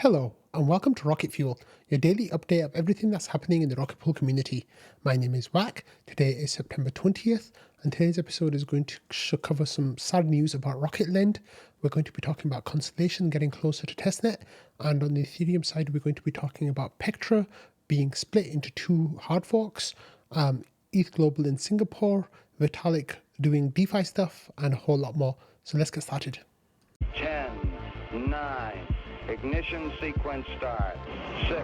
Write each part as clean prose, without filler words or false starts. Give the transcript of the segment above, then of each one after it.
Hello, and welcome to Rocket Fuel, your daily update of everything that's happening in the Rocket Pool community. My name is Wack. Today is September 20th, and today's episode is going to cover some sad news about Rocket Lend. We're going to be talking about Constellation getting closer to testnet, and on the Ethereum side, we're going to be talking about Pectra being split into two hard forks, EthGlobal in Singapore, Vitalik doing DeFi stuff, and a whole lot more. So let's get started. 10, 9, ignition sequence start. 6.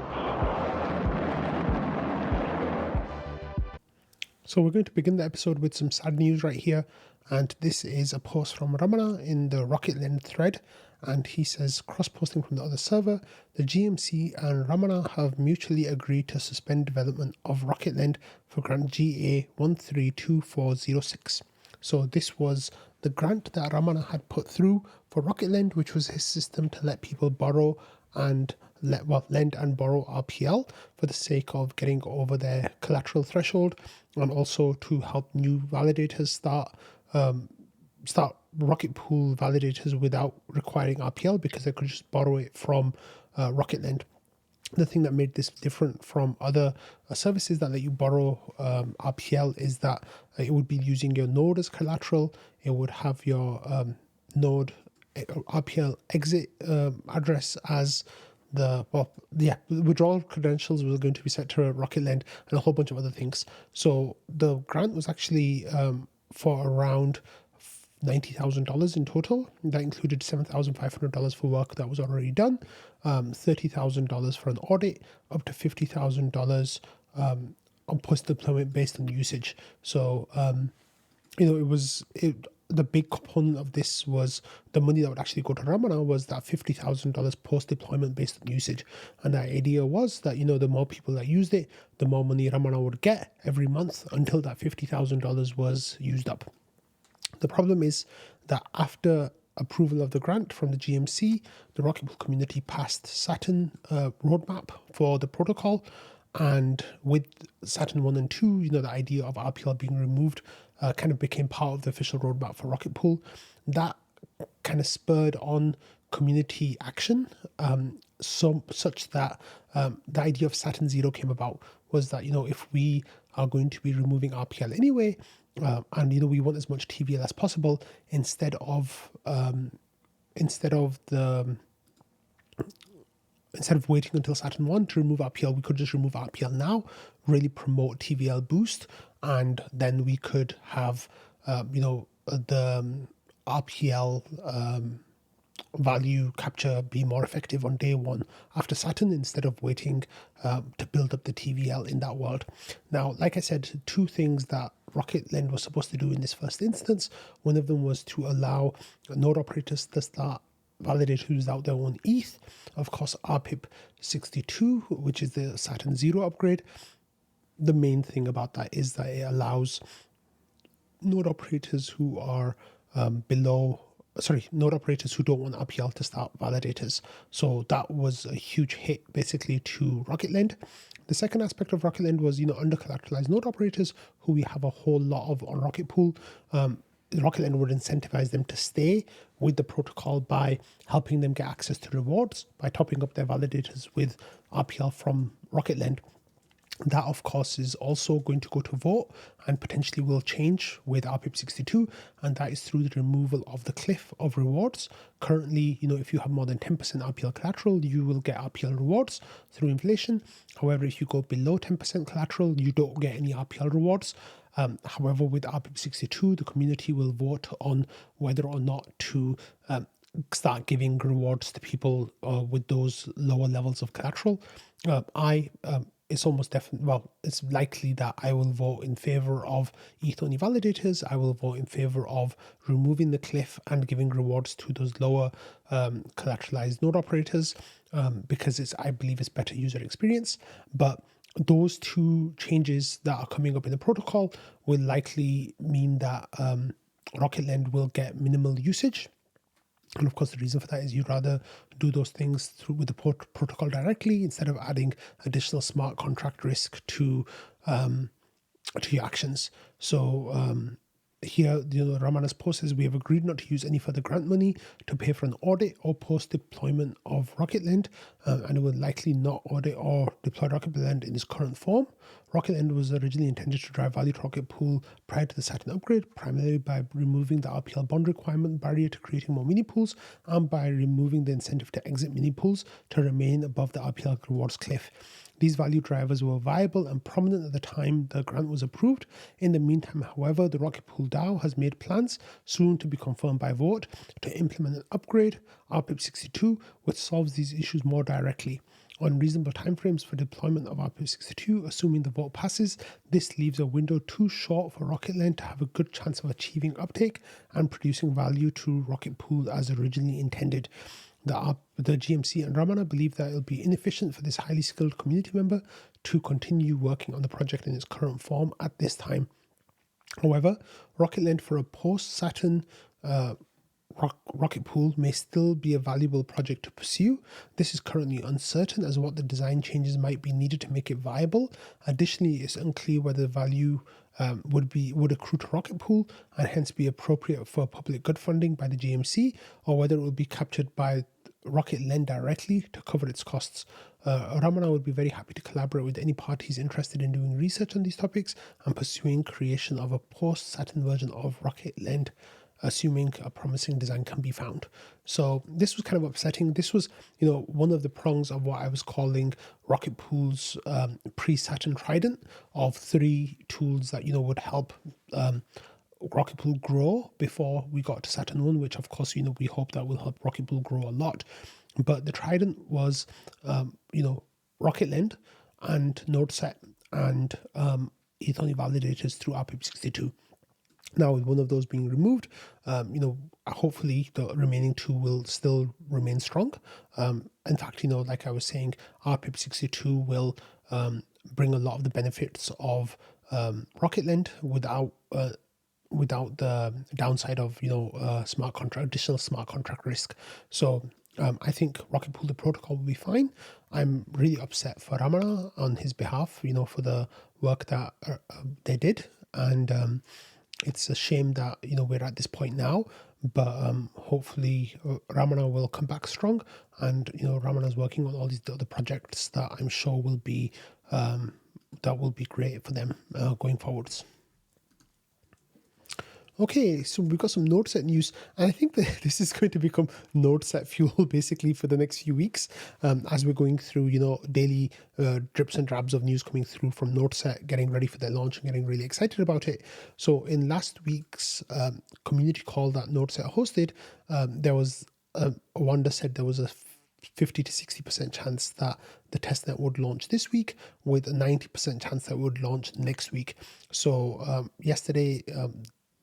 So we're going to begin the episode with some sad news right here. And this is a post from Ramana in the Rocket Lend thread. And he says, cross-posting from the other server, the GMC and Ramana have mutually agreed to suspend development of Rocket Lend for grant GA 132406. So this was the grant that Ramana had put through for Rocket Lend, which was his system to let people borrow and lend and borrow RPL for the sake of getting over their collateral threshold, and also to help new validators start Rocket Pool validators without requiring RPL, because they could just borrow it from Rocket Lend. The thing that made this different from other services that let you borrow RPL is that it would be using your node as collateral. It would have your node RPL exit address as the withdrawal credentials was going to be set to Rocket Lend, and a whole bunch of other things. So the grant was actually for around $90,000 in total. That included $7,500 for work that was already done, $30,000 for an audit, up to $50,000 on post-deployment based on usage. So, the big component of this was the money that would actually go to Ramana was that $50,000 post-deployment based on usage. And the idea was that, the more people that used it, the more money Ramana would get every month until that $50,000 was used up. The problem is that after approval of the grant from the GMC, the Rocket Pool community passed Saturn roadmap for the protocol. And with Saturn 1 and 2, the idea of RPL being removed kind of became part of the official roadmap for Rocket Pool. That kind of spurred on community action, such that the idea of Saturn 0 came about, was that, if we are going to be removing RPL anyway, and we want as much TVL as possible, instead of waiting until Saturn 1 to remove RPL, we could just remove RPL now, really promote TVL boost, and then we could have the RPL value capture be more effective on day one after Saturn, instead of waiting to build up the TVL in that world. Now, like I said, two things that Rocket Lend was supposed to do in this first instance. One of them was to allow node operators to start validators without their own ETH. Of course, RPIP 62, which is the Saturn 0 upgrade. The main thing about that is that it allows node operators who are node operators who don't want RPL to start validators. So that was a huge hit basically to Rocket Lend. The second aspect of Rocket Lend was, under collateralized node operators, who we have a whole lot of on Rocket Pool. Rocket Lend would incentivize them to stay with the protocol by helping them get access to rewards, by topping up their validators with RPL from Rocket Lend. That, of course, is also going to go to vote and potentially will change with RPIP 62, and that is through the removal of the cliff of rewards. Currently, if you have more than 10% RPL collateral, you will get RPL rewards through inflation. However, if you go below 10% collateral, you don't get any RPL rewards. However, with RPIP 62, the community will vote on whether or not to start giving rewards to people with those lower levels of collateral. It's almost definitely, it's likely that I will vote in favor of ETH-only validators. I will vote in favor of removing the cliff and giving rewards to those lower collateralized node operators, because I believe it's better user experience. But those two changes that are coming up in the protocol will likely mean that Rocket Lend will get minimal usage. And of course, the reason for that is you'd rather do those things with the protocol directly, instead of adding additional smart contract risk to your actions. So here, Ramana's post says, we have agreed not to use any further grant money to pay for an audit or post-deployment of Rocketland, and it will likely not audit or deploy Rocketland in its current form. Rocketland was originally intended to drive value to Rocket Pool prior to the Saturn upgrade, primarily by removing the RPL bond requirement barrier to creating more mini pools, and by removing the incentive to exit mini pools to remain above the RPL rewards cliff. These value drivers were viable and prominent at the time the grant was approved. In the meantime, however, the Rocket Pool DAO has made plans, soon to be confirmed by vote, to implement an upgrade, RPIP 62, which solves these issues more directly. On reasonable timeframes for deployment of RPIP 62, assuming the vote passes, this leaves a window too short for Rocketland to have a good chance of achieving uptake and producing value to Rocket Pool as originally intended. The GMC and Ramana believe that it will be inefficient for this highly skilled community member to continue working on the project in its current form at this time. However, Rocketland for a post-Saturn Rocket Pool may still be a valuable project to pursue. This is currently uncertain as what the design changes might be needed to make it viable. Additionally, it's unclear whether the value would accrue to Rocket Pool and hence be appropriate for public good funding by the GMC, or whether it will be captured by Rocketland directly to cover its costs. Ramana would be very happy to collaborate with any parties interested in doing research on these topics and pursuing creation of a post-Saturn version of Rocketland, assuming a promising design can be found. So this was kind of upsetting. This was, one of the prongs of what I was calling Rocket Pool's pre-Saturn trident of 3 tools that, would help Rocket Pool grow before we got to Saturn 1, which of course, we hope that will help Rocket Pool grow a lot. But the trident was, Rocketland and NodeSet and Ether validators through RPIP 62. Now, with one of those being removed, hopefully the remaining 2 will still remain strong. In fact, like I was saying, RPIP 62 will bring a lot of the benefits of Rocketland without the downside of additional smart contract risk. So I think Rocket Pool, the protocol, will be fine. I'm really upset for Ramana on his behalf, for the work that they did, and it's a shame that we're at this point now. But hopefully Ramana will come back strong, and Ramana's working on all these other projects that I'm sure will be great for them going forwards. Okay, so we've got some NodeSet news, and I think that this is going to become NodeSet fuel basically for the next few weeks, as we're going through, daily drips and drabs of news coming through from NodeSet, getting ready for their launch and getting really excited about it. So in last week's community call that NodeSet hosted, there was Wanda said there was a 50 to 60% chance that the testnet would launch this week, with a 90% chance that it would launch next week. So yesterday,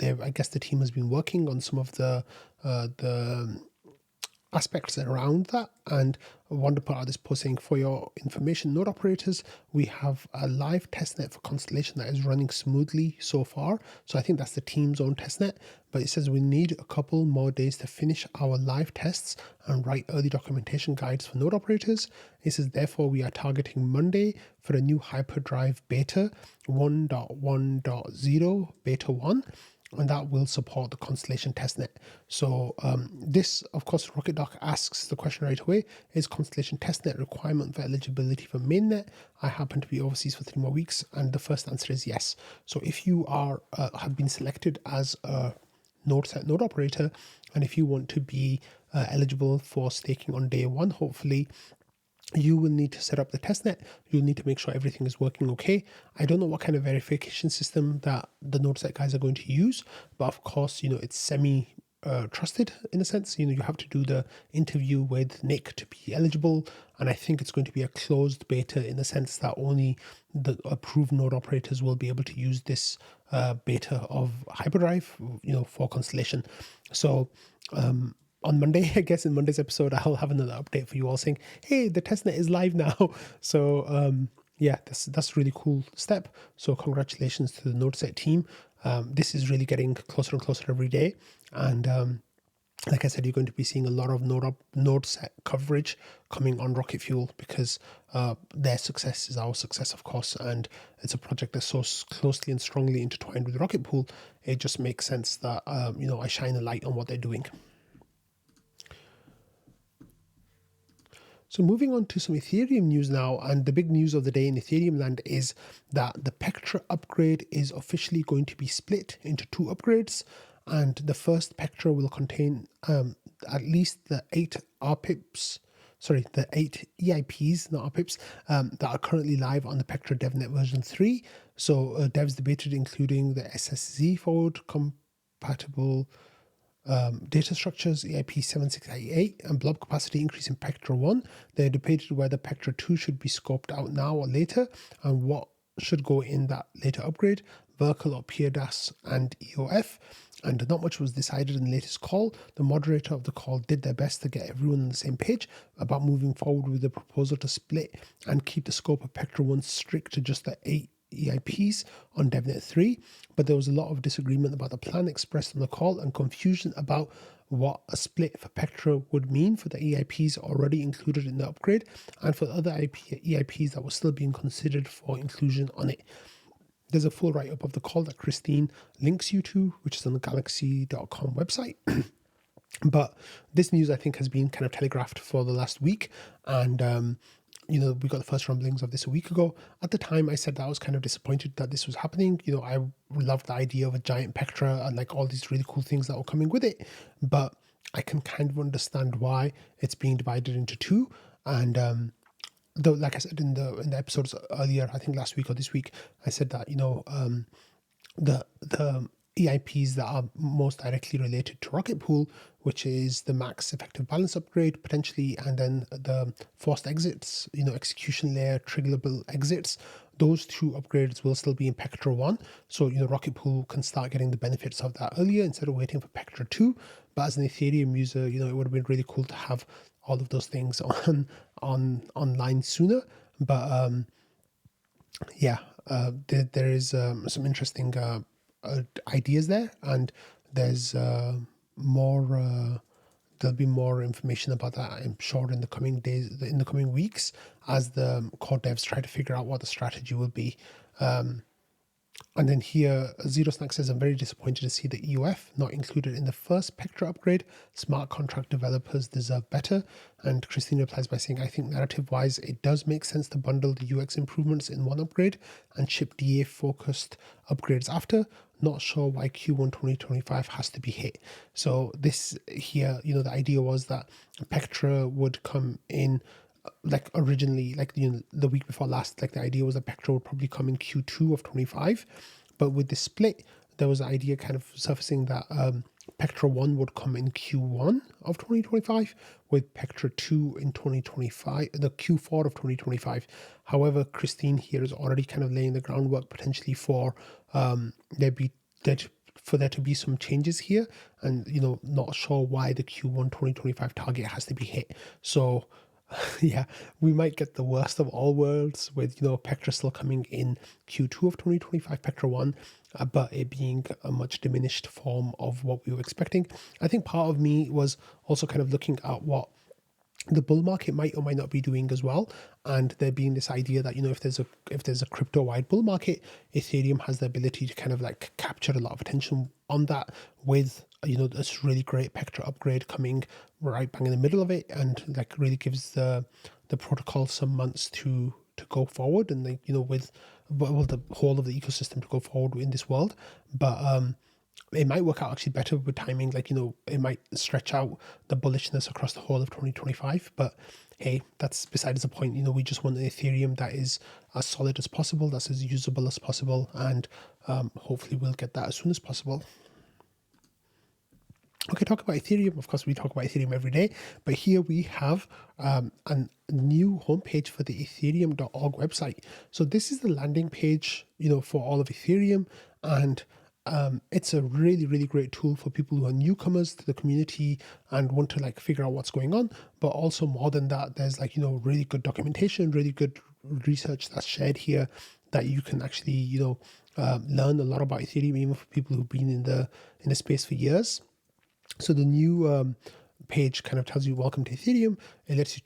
I guess the team has been working on some of the aspects around that, and I want to put out this post saying, for your information, node operators, we have a live testnet for Constellation that is running smoothly so far. So I think that's the team's own testnet, but it says we need a couple more days to finish our live tests and write early documentation guides for node operators. It says, therefore, we are targeting Monday for a new hyperdrive beta 1.1.0 beta 1. And that will support the Constellation testnet. So this, of course, RocketDoc asks the question right away, is Constellation testnet requirement for eligibility for mainnet? I happen to be overseas for 3 more weeks, and the first answer is yes. So if you have been selected as a NodeSet node operator, and if you want to be eligible for staking on day 1, hopefully, you will need to set up the testnet. You'll need to make sure everything is working okay. I don't know what kind of verification system that the NodeSet guys are going to use, but of course, it's semi trusted in a sense. You have to do the interview with Nick to be eligible, and I think it's going to be a closed beta in the sense that only the approved node operators will be able to use this beta of Hyperdrive, for Constellation. So on Monday, I guess in Monday's episode, I'll have another update for you all saying, hey, the testnet is live now. So yeah, that's a really cool step. So congratulations to the NodeSet team. This is really getting closer and closer every day. And like I said, you're going to be seeing a lot of node set coverage coming on Rocket Fuel because their success is our success, of course, and it's a project that's so closely and strongly intertwined with Rocket Pool. It just makes sense that I shine a light on what they're doing. So moving on to some Ethereum news now, and the big news of the day in Ethereum land is that the Pectra upgrade is officially going to be split into 2 upgrades, and the first Pectra will contain at least the 8 RPIPs, the 8 EIPs, not RPIPs, that are currently live on the Pectra DevNet version 3. So devs debated including the SSZ forward compatible data structures, EIP 7688, and blob capacity increase in Pectra 1. They debated whether Pectra 2 should be scoped out now or later, and what should go in that later upgrade, Verkle or PeerDAS and EOF. And not much was decided in the latest call. The moderator of the call did their best to get everyone on the same page about moving forward with the proposal to split and keep the scope of Pectra 1 strict to just the 8 EIPs on DevNet 3, but there was a lot of disagreement about the plan expressed on the call and confusion about what a split for Pectra would mean for the EIPs already included in the upgrade and for the other EIPs that were still being considered for inclusion on it. There's a full write-up of the call that Christine links you to, which is on the galaxy.com website. But this news, I think, has been kind of telegraphed for the last week, and we got the first rumblings of this a week ago. At the time, I said that I was kind of disappointed that this was happening. I loved the idea of a giant Pectra and like all these really cool things that were coming with it, but I can kind of understand why it's being divided into 2. And though, like I said in the episodes earlier, I think last week or this week, I said that the EIPs that are most directly related to Rocket Pool, which is the max effective balance upgrade potentially, and then the forced exits, execution layer triggerable exits, those 2 upgrades will still be in Pectra 1. So, Rocket Pool can start getting the benefits of that earlier instead of waiting for Pectra 2. But as an Ethereum user, it would have been really cool to have all of those things online sooner. But there is some interesting ideas there, and there's more. There'll be more information about that, I'm sure, in the coming days, in the coming weeks, as the core devs try to figure out what the strategy will be. And then here, Zero Snack says, I'm very disappointed to see the EOF not included in the first Pectra upgrade. Smart contract developers deserve better. And Christine replies by saying, I think narrative-wise, it does make sense to bundle the UX improvements in one upgrade and ship DA-focused upgrades after. Not sure why Q1 2025 has to be hit. So this here, the idea was that Pectra would come in like originally, like the week before last, like the idea was that Pectra would probably come in Q2 of 25, but with the split, there was an idea kind of surfacing that Pectra 1 would come in Q1 of 2025, with Pectra 2 in 2025, the Q4 of 2025. However, Christine here is already kind of laying the groundwork potentially for there to be some changes here, and not sure why the Q1 2025 target has to be hit. So yeah, we might get the worst of all worlds with, Pectra still coming in Q2 of 2025, Pectra 1, but it being a much diminished form of what we were expecting. I think part of me was also kind of looking at what the bull market might or might not be doing as well, and there being this idea that if there's a crypto wide bull market, Ethereum has the ability to kind of like capture a lot of attention on that with this really great Pectra upgrade coming right bang in the middle of it, and like really gives the protocol some months to go forward, and like with the whole of the ecosystem to go forward in this world. But it might work out actually better with timing, like it might stretch out the bullishness across the whole of 2025, but hey, that's besides the point. We just want an Ethereum that is as solid as possible, that's as usable as possible, and hopefully we'll get that as soon as possible. Okay, talk about Ethereum. Of course, we talk about Ethereum every day, but here we have a new homepage for the ethereum.org website. So this is the landing page, for all of Ethereum, and it's a really, really great tool for people who are newcomers to the community and want to like figure out what's going on. But also more than that, there's like, really good documentation, really good research that's shared here that you can actually, learn a lot about Ethereum, even for people who've been in the space for years. So the new page kind of tells you welcome to Ethereum. It lets you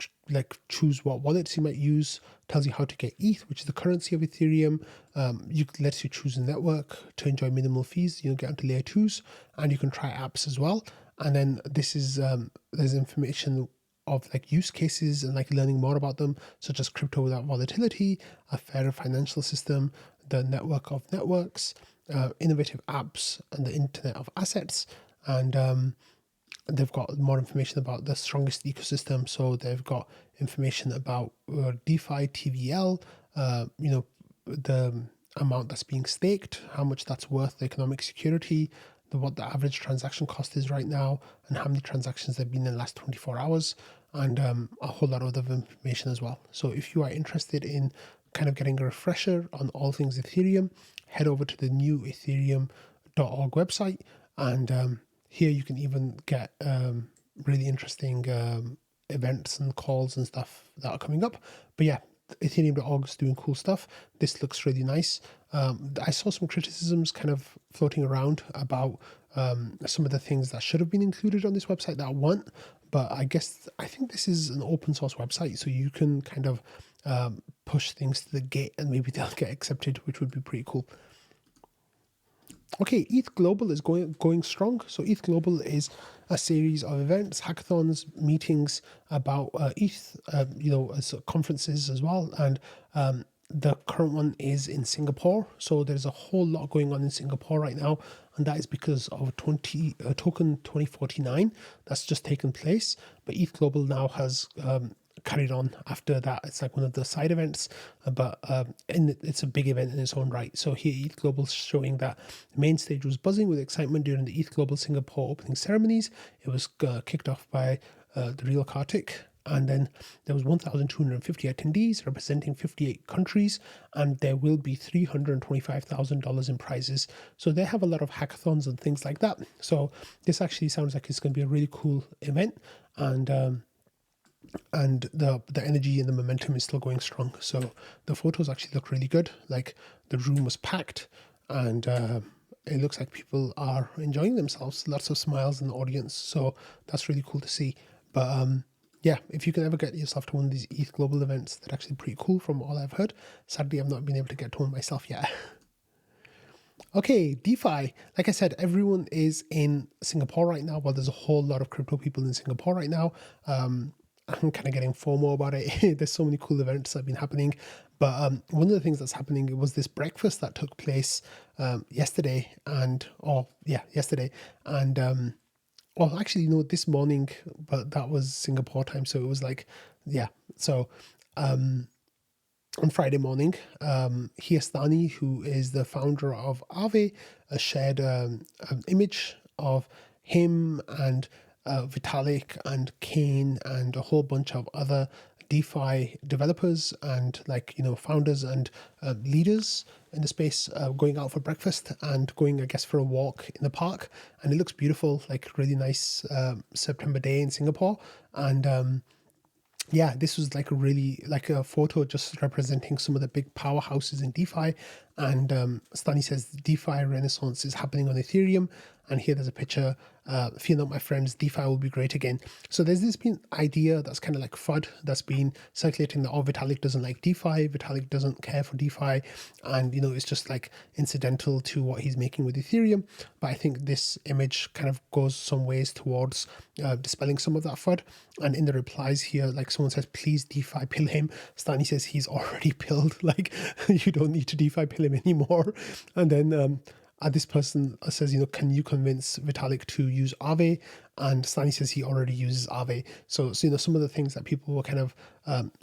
choose what wallets you might use, tells you how to get ETH, which is the currency of Ethereum. Lets you choose a network to enjoy minimal fees, get onto layer twos, and you can try apps as well. And then this is there's information of like use cases and like learning more about them, such as crypto without volatility, a fairer financial system, the network of networks, innovative apps, and the internet of assets. And they've got more information about the strongest ecosystem. So they've got information about DeFi, TVL, the amount that's being staked, how much that's worth, the economic security, what the average transaction cost is right now, and how many transactions there have been in the last 24 hours, and a whole lot of other information as well. So if you are interested in kind of getting a refresher on all things Ethereum, head over to the new ethereum.org website, and here you can even get really interesting events and calls and stuff that are coming up. But yeah, Ethereum.org is doing cool stuff. This looks really nice. I saw some criticisms kind of floating around about some of the things that should have been included on this website that weren't. But I think this is an open source website, so you can kind of push things to the gate and maybe they'll get accepted, which would be pretty cool. Okay, EthGlobal is going strong. So EthGlobal is a series of events, hackathons, meetings about ETH, as conferences as well. And the current one is in Singapore. So there's a whole lot going on in Singapore right now, and that is because of token 2049 that's just taken place. But EthGlobal now has carried on after that. It's like one of the side events, but it's a big event in its own right. So here EthGlobal is showing that the main stage was buzzing with excitement during the EthGlobal Singapore opening ceremonies. It was kicked off by the real Kartik, and then there was 1,250 attendees representing 58 countries, and there will be $325,000 in prizes. So they have a lot of hackathons and things like that. So this actually sounds like it's going to be a really cool event, and the energy and the momentum is still going strong. So the photos actually look really good. Like the room was packed, and it looks like people are enjoying themselves. Lots of smiles in the audience. So that's really cool to see. But yeah, if you can ever get yourself to one of these EthGlobal events, they're actually pretty cool from all I've heard. Sadly, I've not been able to get to one myself yet. Okay, DeFi. Like I said, everyone is in Singapore right now. Well, there's a whole lot of crypto people in Singapore right now. I'm kind of getting FOMO about it. There's so many cool events that have been happening. But one of the things that's happening was this breakfast that took place yesterday. Yesterday. And, well, actually, no, this morning, but that was Singapore time. So it was like, yeah. So on Friday morning, Hiyastani, who is the founder of Aave, shared an image of him and Vitalik and Kane and a whole bunch of other DeFi developers and founders and leaders in the space going out for breakfast and going, I guess, for a walk in the park. And it looks beautiful, like really nice September day in Singapore. And yeah, this was like a photo just representing some of the big powerhouses in DeFi. And Stani says DeFi renaissance is happening on Ethereum. And here there's a picture. Fear not, my friends, DeFi will be great again. So there's this been idea that's kind of like FUD that's been circulating that, Vitalik doesn't like DeFi, Vitalik doesn't care for DeFi, and it's just like incidental to what he's making with Ethereum. But I think this image kind of goes some ways towards dispelling some of that FUD. And in the replies here, like someone says, please DeFi pill him. Stani says he's already pilled, like you don't need to DeFi pill him anymore. And then this person says, can you convince Vitalik to use Aave? And Stani says he already uses Aave. So some of the things that people were kind of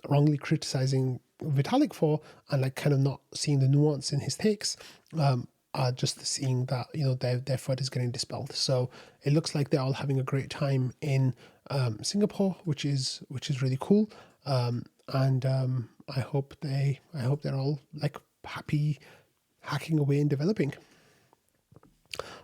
wrongly criticizing Vitalik for, and like kind of not seeing the nuance in his takes, are just seeing that their FUD is getting dispelled. So it looks like they're all having a great time in Singapore, which is really cool. And I hope they're all like happy hacking away and developing.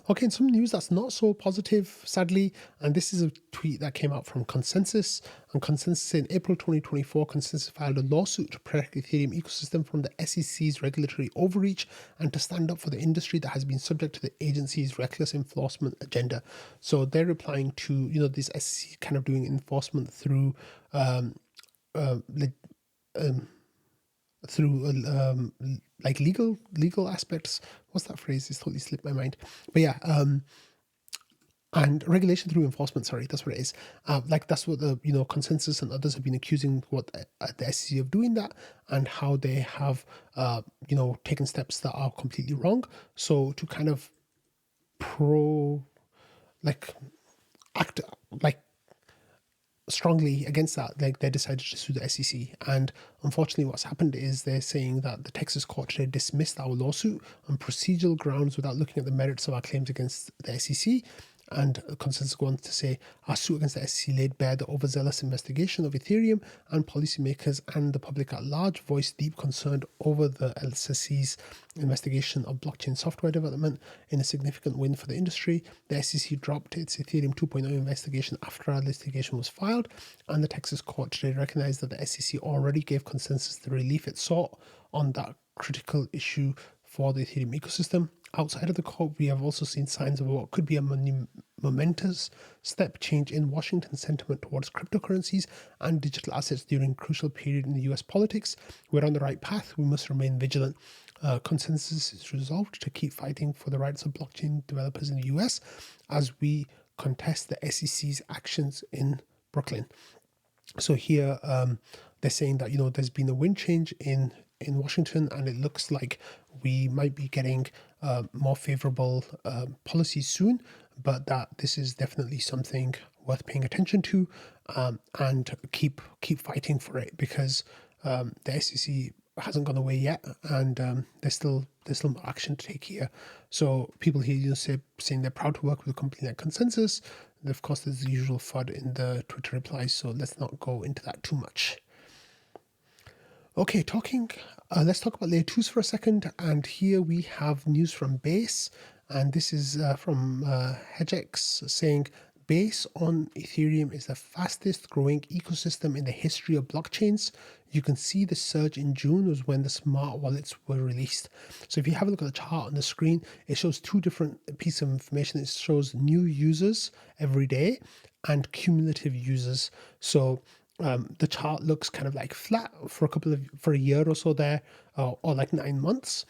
Okay, and some news that's not so positive, sadly, and this is a tweet that came out from Consensys. And Consensys in April 2024, Consensys filed a lawsuit to protect the Ethereum ecosystem from the SEC's regulatory overreach and to stand up for the industry that has been subject to the agency's reckless enforcement agenda. So they're replying to, this SEC kind of doing enforcement through like through like legal aspects. What's that phrase? It's totally slipped my mind. But yeah, and regulation through enforcement. Sorry, that's what it is. Like that's what the Consensys and others have been accusing what the SEC of doing that, and how they have taken steps that are completely wrong. So to kind of like act like strongly against that, like they decided to sue the SEC. And unfortunately, what's happened is they're saying that the Texas court today dismissed our lawsuit on procedural grounds without looking at the merits of our claims against the SEC. And Consensys go on to say, our suit against the SEC laid bare the overzealous investigation of Ethereum, and policymakers and the public at large voiced deep concern over the SEC's investigation of blockchain software development. In a significant win for the industry, the SEC dropped its Ethereum 2.0 investigation after our litigation was filed, and the Texas court today recognized that the SEC already gave Consensys the relief it sought on that critical issue for the Ethereum ecosystem. Outside of the court, we have also seen signs of what could be a momentous step change in Washington's sentiment towards cryptocurrencies and digital assets during a crucial period in the US politics. We're on the right path. We must remain vigilant. Consensys is resolved to keep fighting for the rights of blockchain developers in the US as we contest the SEC's actions in Brooklyn. So here they're saying that there's been a wind change in Washington, and it looks like we might be getting more favorable policies soon, but that this is definitely something worth paying attention to, and keep fighting for it, because the SEC hasn't gone away yet, and there's still more action to take here. So people here saying they're proud to work with a company like Consensys. And of course, there's the usual FUD in the Twitter replies, so let's not go into that too much. Okay, let's talk about layer 2s for a second. And here we have news from Base. And this is from Hedgex saying, Base on Ethereum is the fastest growing ecosystem in the history of blockchains. You can see the surge in June was when the smart wallets were released. So if you have a look at the chart on the screen, it shows two different pieces of information. It shows new users every day and cumulative users. So the chart looks kind of like flat for a year or so there, or like 9 months,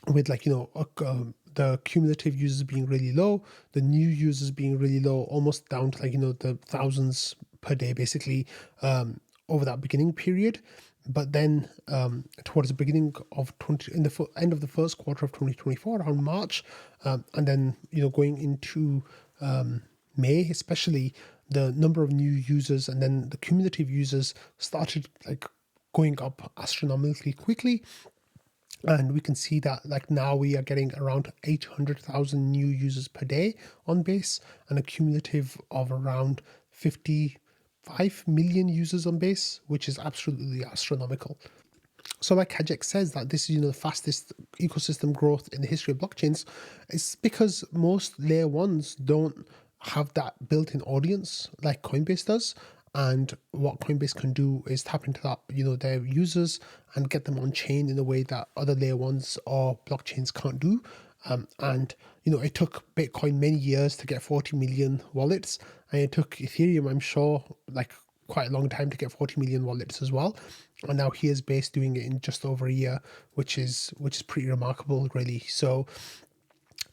with the cumulative users being really low, the new users being really low, almost down to the thousands per day, basically, over that beginning period. But then towards the beginning of end of the first quarter of 2024, around March, and then going into May, especially, the number of new users and then the cumulative users started going up astronomically quickly. And we can see that now we are getting around 800,000 new users per day on Base, and a cumulative of around 55 million users on Base, which is absolutely astronomical. So like Hedgex says, that this is the fastest ecosystem growth in the history of blockchains. It's because most layer ones don't have that built-in audience like Coinbase does. And what Coinbase can do is tap into that, their users, and get them on chain in a way that other layer ones or blockchains can't do. And it took Bitcoin many years to get 40 million wallets, and it took Ethereum, I'm sure, quite a long time to get 40 million wallets as well. And now here's Base doing it in just over a year, which is pretty remarkable, really. So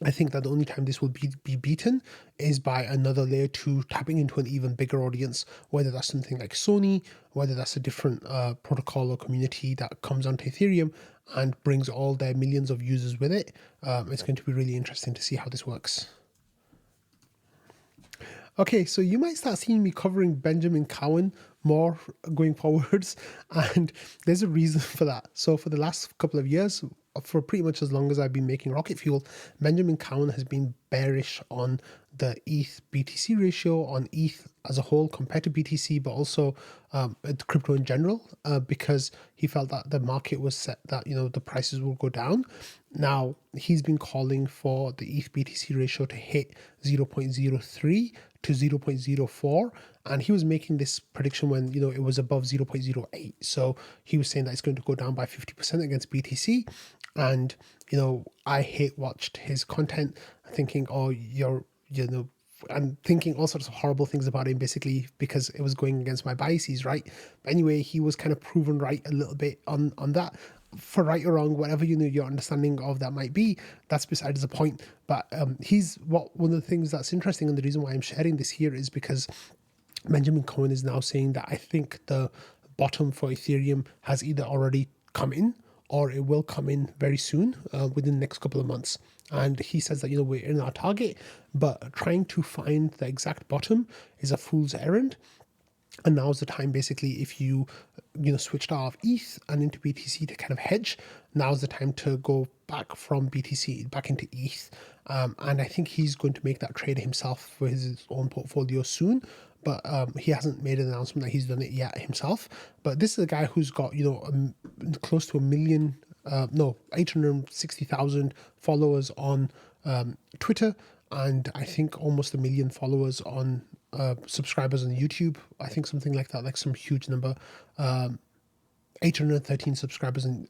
I think that the only time this will be beaten is by another layer 2 tapping into an even bigger audience, whether that's something like Sony, whether that's a different protocol or community that comes onto Ethereum and brings all their millions of users with it. It's going to be really interesting to see how this works. Okay, so you might start seeing me covering Benjamin Cowen more going forwards, and there's a reason for that. So for the last couple of years, for pretty much as long as I've been making rocket fuel, Benjamin Cowen has been bearish on the ETH BTC ratio, on ETH as a whole compared to BTC, but also crypto in general, because he felt that the market was set that, the prices will go down. Now, he's been calling for the ETH BTC ratio to hit 0.03 to 0.04. And he was making this prediction when, it was above 0.08. So he was saying that it's going to go down by 50% against BTC. And, I watched his content thinking, oh, and thinking all sorts of horrible things about him, basically, because it was going against my biases, right? But anyway, he was kind of proven right a little bit on that. For right or wrong, whatever your understanding of that might be, that's besides the point. But one of the things that's interesting, and the reason why I'm sharing this here is because Benjamin Cowen is now saying that I think the bottom for Ethereum has either already come in or it will come in very soon, within the next couple of months. And he says that, we're in our target, but trying to find the exact bottom is a fool's errand. And now's the time, basically, if you switched out of ETH and into BTC to kind of hedge, now's the time to go back from BTC back into ETH. And I think he's going to make that trade himself for his own portfolio soon. But he hasn't made an announcement that he's done it yet himself. But this is a guy who's got, close to 860,000 followers on Twitter, and I think almost 1 million followers on subscribers on YouTube. I think something like that, like some huge number. 813,000 subscribers on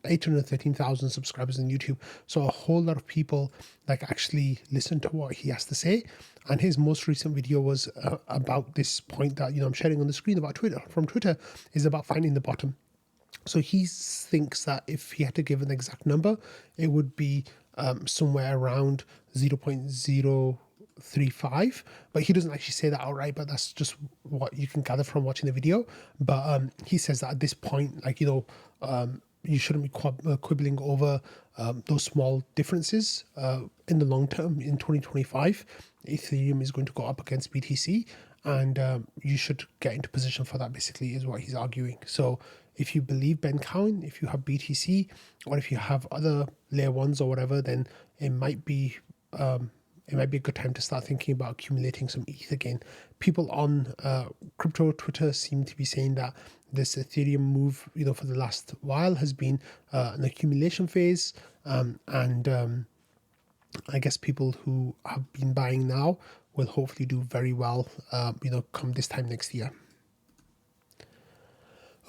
YouTube. So a whole lot of people actually listen to what he has to say. And his most recent video was about this point that I'm sharing on the screen about Twitter is about finding the bottom. So he thinks that if he had to give an exact number, it would be somewhere around 0.035, but he doesn't actually say that outright, but that's just what you can gather from watching the video. But he says that at this point, you shouldn't be quibbling over those small differences. In the long term, in 2025, Ethereum is going to go up against BTC, and you should get into position for that, basically, is what he's arguing. So if you believe Ben Cowen, if you have BTC, or if you have other layer ones or whatever, then it might be a good time to start thinking about accumulating some ETH again. People on crypto Twitter seem to be saying that this Ethereum move, for the last while has been an accumulation phase, and I guess people who have been buying now will hopefully do very well, come this time next year.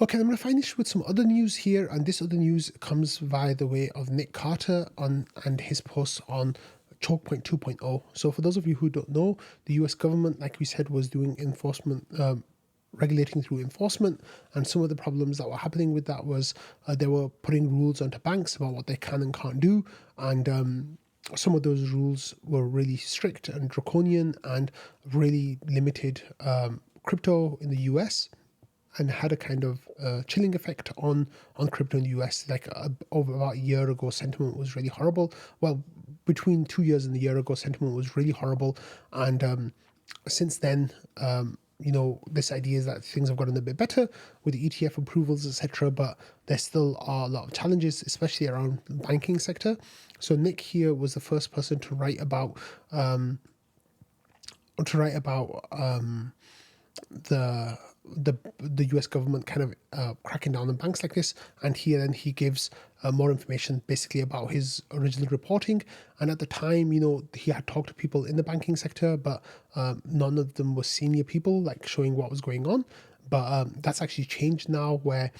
Okay, I'm going to finish with some other news here, and this other news comes via the way of Nick Carter and his posts on Chokepoint 2.0. So for those of you who don't know, the US government, like we said, was doing enforcement, regulating through enforcement, and some of the problems that were happening with that was they were putting rules onto banks about what they can and can't do, and some of those rules were really strict and draconian and really limited crypto in the US, and had a kind of chilling effect on crypto in the US. Over about a year ago, sentiment was really horrible. Well, between 2 years and a year ago, sentiment was really horrible. And since then, this idea is that things have gotten a bit better with the ETF approvals, etc. But there still are a lot of challenges, especially around the banking sector. So Nick here was the first person to write about the US government kind of cracking down on banks like this, and he gives more information basically about his original reporting. And at the time, he had talked to people in the banking sector, but none of them were senior people showing what was going on. But that's actually changed now, where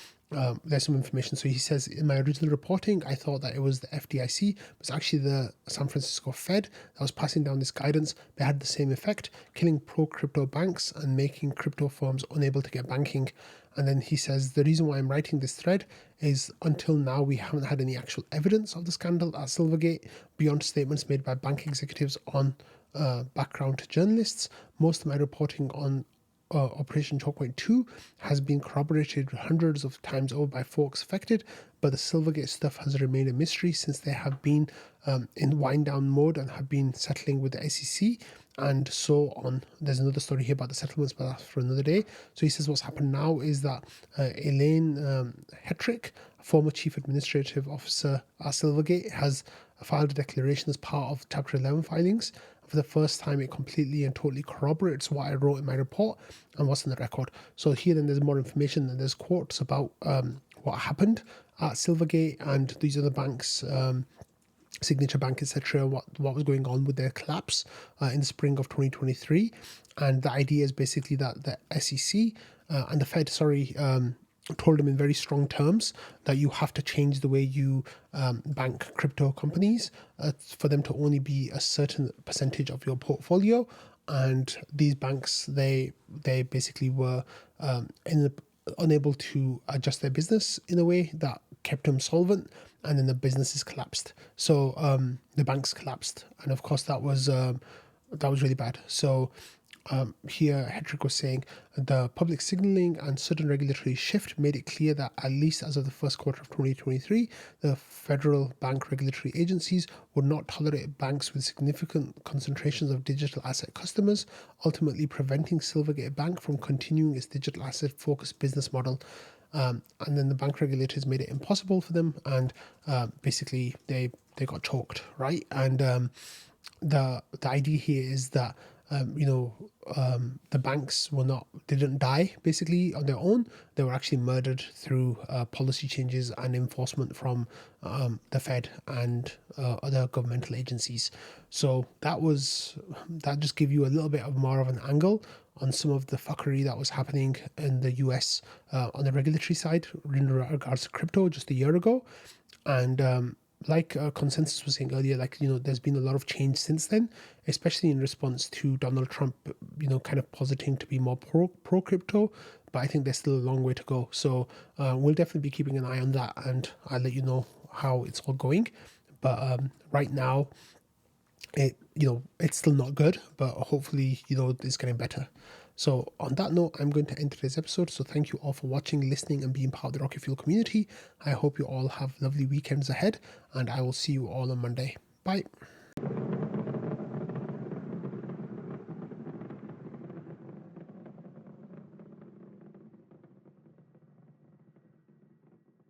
there's some information. So he says, in my original reporting, I thought that it was the FDIC. It was actually the San Francisco Fed that was passing down this guidance. They had the same effect, killing pro-crypto banks and making crypto firms unable to get banking. And then he says, the reason why I'm writing this thread is until now, we haven't had any actual evidence of the scandal at Silvergate beyond statements made by bank executives on background journalists. Most of my reporting on Operation Chokepoint 2 has been corroborated hundreds of times over by folks affected, but the Silvergate stuff has remained a mystery since they have been in wind down mode and have been settling with the SEC and so on. There's another story here about the settlements, but that's for another day. So he says what's happened now is that Elaine Hetrick, former chief administrative officer at Silvergate, has filed a declaration as part of Chapter 11 filings, For the first time, it completely and totally corroborates what I wrote in my report and what's in the record. So here then there's more information and there's quotes about what happened at Silvergate and these other banks, Signature Bank, etc., what was going on with their collapse in the spring of 2023. And the idea is basically that the SEC and the Fed, told them in very strong terms that you have to change the way you bank crypto companies for them to only be a certain percentage of your portfolio. And these banks, they basically were unable to adjust their business in a way that kept them solvent, and then the businesses collapsed. So the banks collapsed, and of course that was really bad. So here Hedrick was saying the public signaling and sudden regulatory shift made it clear that at least as of the first quarter of 2023, the federal bank regulatory agencies would not tolerate banks with significant concentrations of digital asset customers, ultimately preventing Silvergate Bank from continuing its digital asset focused business model. And then the bank regulators made it impossible for them, and basically they got choked, right? And the idea here is that the banks didn't die basically on their own. They were actually murdered through policy changes and enforcement from the Fed and other governmental agencies. So that just give you a little bit of more of an angle on some of the fuckery that was happening in the US on the regulatory side in regards to crypto just a year ago. And like Consensys was saying earlier, there's been a lot of change since then, especially in response to Donald Trump, kind of positing to be more pro crypto. But I think there's still a long way to go. So we'll definitely be keeping an eye on that, and I'll let you know how it's all going. But right now, it's still not good, but hopefully, it's getting better. So on that note, I'm going to end today's episode. So thank you all for watching, listening, and being part of the Rocket Fuel community. I hope you all have lovely weekends ahead, and I will see you all on Monday. Bye.